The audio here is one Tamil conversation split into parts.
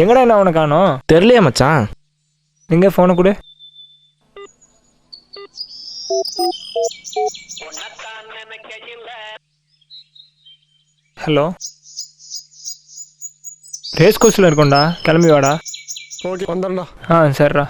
எங்கடா என்ன அவனை காணோம்? தெரியலையா மச்சான். எங்க ஃபோனை கொடு. ஹலோ, ரேஸ் கோர்ஸில் இருக்கோண்டா, கிளம்பி வாடா. ஓகே வந்துடும்டா. சரிடா.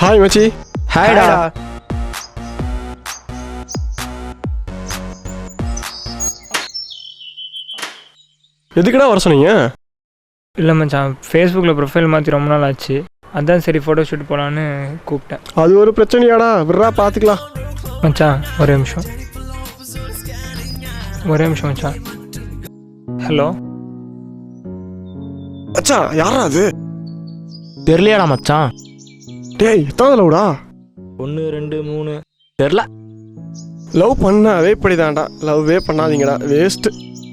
ஹாய் மச்சி. ஹாய்டா. எதுக்குடா வர சொன்னீங்க? இல்லை மச்சான், ஃபேஸ்புக்கில் ப்ரொஃபைல் மாற்றி ரொம்ப நாள் ஆச்சு, அதான் சரி ஃபோட்டோ ஷூட் போகலான்னு கூப்பிட்டேன். அது ஒரு பிரச்சனையாடா, விட்றா பார்த்துக்கலாம். மச்சான் ஒரே நிமிஷம் மச்சான். ஹலோ மச்சான், யாரா அது? தெரியலையாடா மச்சான். டேய் எத்தனை லவ்டா? 1 2 3 தெரியல. லவ் பண்ணாவே இப்படிதான்டா, லவ்வே பண்ணாதீங்கடா, வேஸ்ட்.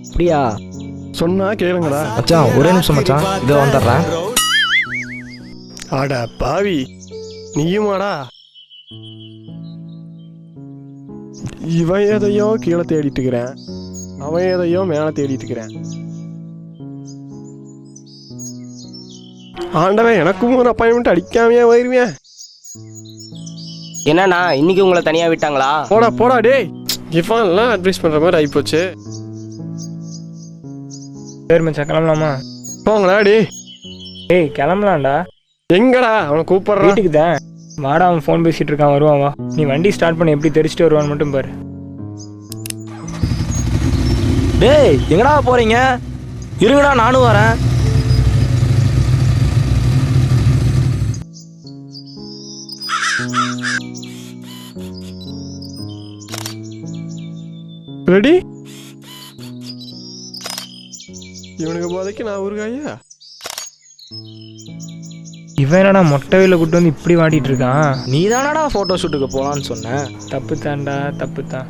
அப்படியா? சொன்னா கேளுங்கடா. மச்சான் ஒரே நிமிஷம் மச்சான், இதோ வந்துடுறேன். ஆடா பாவி, நீயுமாடா? இவன் எதையோ கீழே தேடிட்டு இருக்கிறேன், அவன் எதையோ மேலே தேடிட்டு இருக்கிறேன். ஆண்டவன் எனக்கும் ஒரு அப்பாயின்மெண்ட் அடிக்காமையா போயிருவேன். என்னண்ணா இன்னைக்கு உங்களை தனியா விட்டாங்களா? போடா போடா டேய், இவன் எல்லாம் அட்வைஸ் பண்ற மாதிரி ஆயிப்போச்சு. சரி மச்சான், கிளம்பலாமா? போங்களா டேய். ஏய் கிளம்பலாம்டா. எங்கடா அவனை கூப்பிடுறான்? வீட்டுக்கு தான் வாடா, அவன் ஃபோன் பேசிகிட்டு இருக்கான், வருவான் வா. நீ வண்டி ஸ்டார்ட் பண்ணி எப்படி தெரிச்சுட்டு வருவான்னு மட்டும் பாரு. டேய் எங்கடா போறீங்க? இருங்கடா நானும் வரேன். ரெடி? இவனுக்கு போதைக்கு நான் ஊருகாயா? இவன் என்னடா மொட்டை வெயில கூட்டு வந்து இப்படி வாடிட்டு இருக்கான்? நீ தானடா ஃபோட்டோ ஷூட்டுக்கு போகலான்னு சொன்ன. தப்பு தான்டா, தப்பு தான்.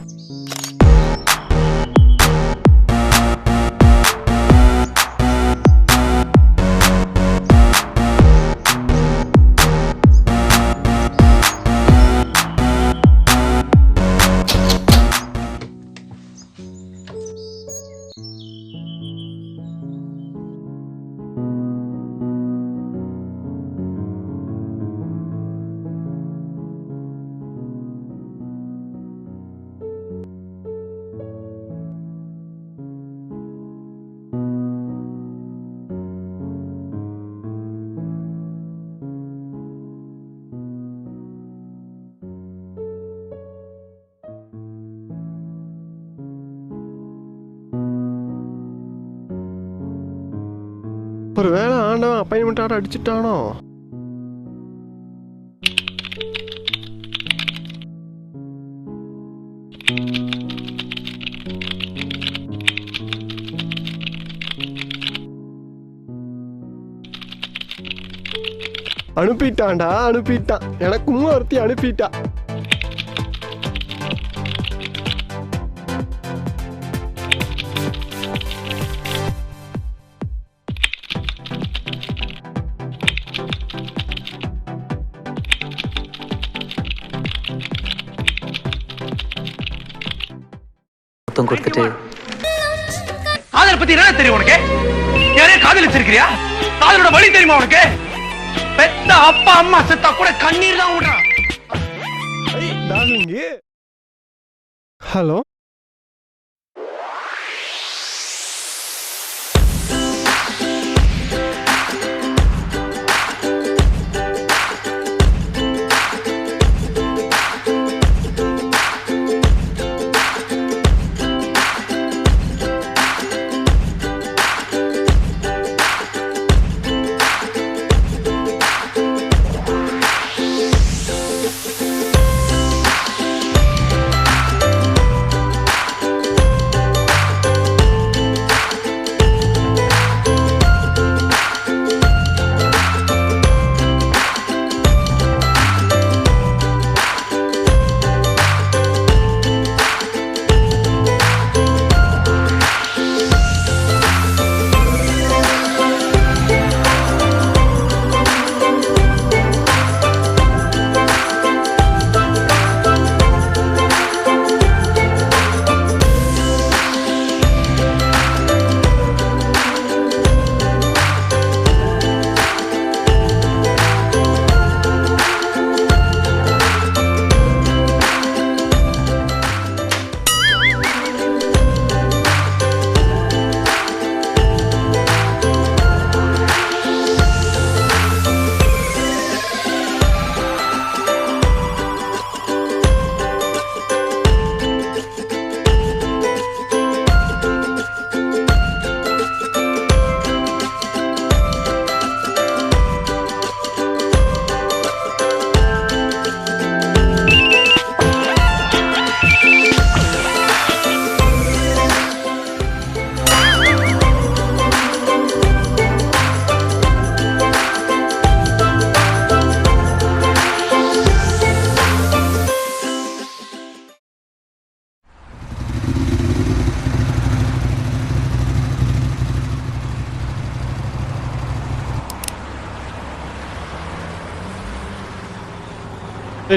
ஒரு வேளை ஆண்டவன் அப்பாயின்மெண்ட் அடிச்சுட்டானோ? அனுப்பிட்டான்டா, அனுப்பிட்டான். எனக்கும் ஒருத்தி அனுப்பிட்டா. கொடுத்துட்டு காதல் பத்தி என்ன தெரியும் உனக்கு? யாரையும் காதலிச்சிருக்கிறியா? காதலோட வழி தெரியுமா உனக்கு? பெத்த அப்பா அம்மா செத்தா கூட கண்ணீர் தான் விடுறான். ஹலோ,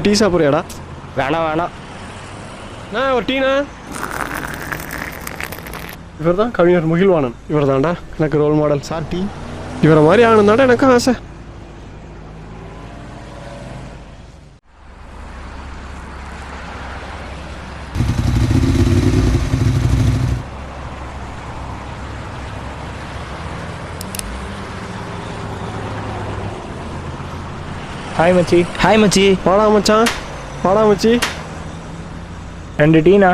டீ சாப்பிட்றியாடா? வேணாம் வேணாம். ஒரு டீனா? இவர் தான் கவிஞர் முகில்வாணன். இவர் தான்டா எனக்கு ரோல் மாடல். Sir tea. இவரை மாதிரி ஆகணும் தாண்டா எனக்கும் ஆசை. ஹாய் மச்சி. ஹாய் மச்சி. வாடா மச்சான், வாடா மச்சி. 2 டீண்ணா.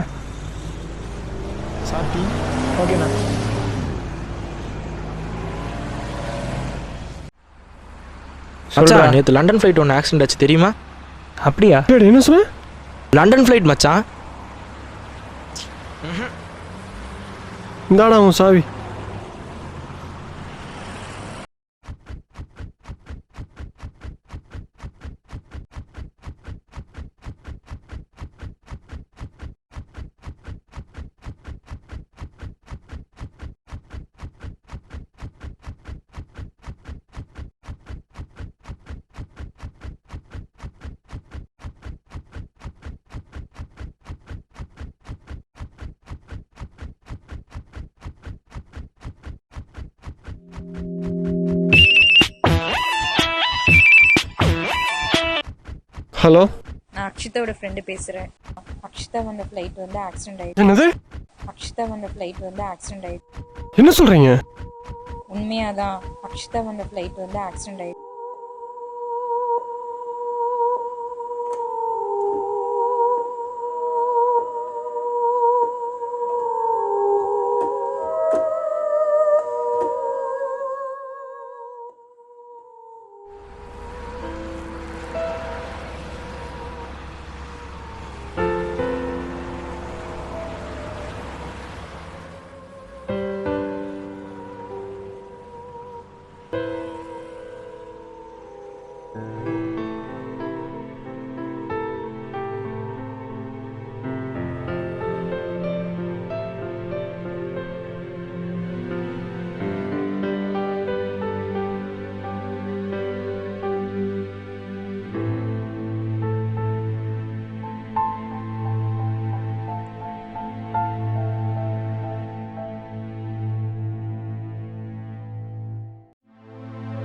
Sir tea. ஓகேண்ணா. மச்சான் நேற்று லண்டன் ஃப்ளைட் ஒன்று ஆக்சிடென்ட் ஆச்சு தெரியுமா? அப்படியா? டேய் என்ன சொன்ன? லண்டன் ஃப்ளைட் மச்சான். இந்தாடா உன் சாவி. ஹலோ, நான் அக்ஷிதாவோட ஃப்ரெண்டு பேசுகிறேன். அக்ஷிதா வந்த ஃப்ளைட் வந்து ஆக்சிடென்ட் ஆயிடுச்சு. என்னது? அக்ஷிதா வந்த ஃப்ளைட் வந்து ஆக்சிடென்ட் ஆயிடுச்சு. என்ன சொல்கிறீங்க? உண்மையாக தான் அக்ஷிதா வந்த ஃப்ளைட் வந்து ஆக்சிடென்ட் ஆயிடுச்சு.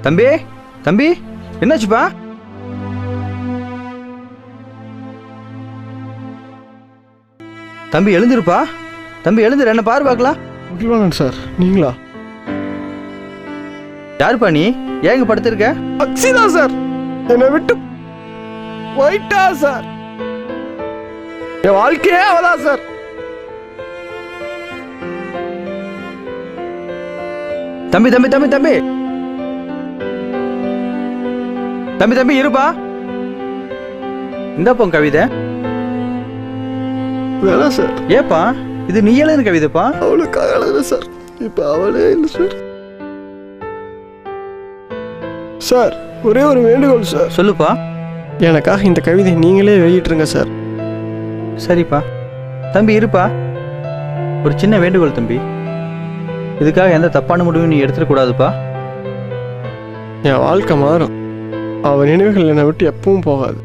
தம்பி தம்பி என்னாச்சுப்பா? தம்பி எழுந்திருப்பா. தம்பி எழுந்திரு, என்ன பாரு பார்க்கலாம். முகில்வாணன் சார் நீங்களா? யாருப்பா நீ? ஏன் இங்க படுத்திருக்க? அக்ஷிதா சார் என்னை விட்டு போயிட்டா சார். என் வாழ்க்கையே அவதான் சார். தம்பி தம்பி தம்பி தம்பி தம்பி தம்பி இருப்பா. இந்தாப்பா கவிதை. வேணாம் சார். ஏப்பா இது நீ எழுதுன கவிதைப்பா? அவளுக்காக எழுதுறேன் சார். இப்போ அவளே இல்லை சார். சார் ஒரே ஒரு வேண்டுகோள் சார். சொல்லுப்பா. எனக்காக இந்த கவிதை நீங்களே வெளியிட்டுருங்க சார். சரிப்பா. தம்பி இருப்பா. ஒரு சின்ன வேண்டுகோள் தம்பி. இதுக்காக எந்த தப்பான முடிவும் நீ எடுத்துடக்கூடாதுப்பா. என் வாழ்க்கை மாறும். அவன் நினைவுகள் என்னை விட்டு எப்பவும் போகாது.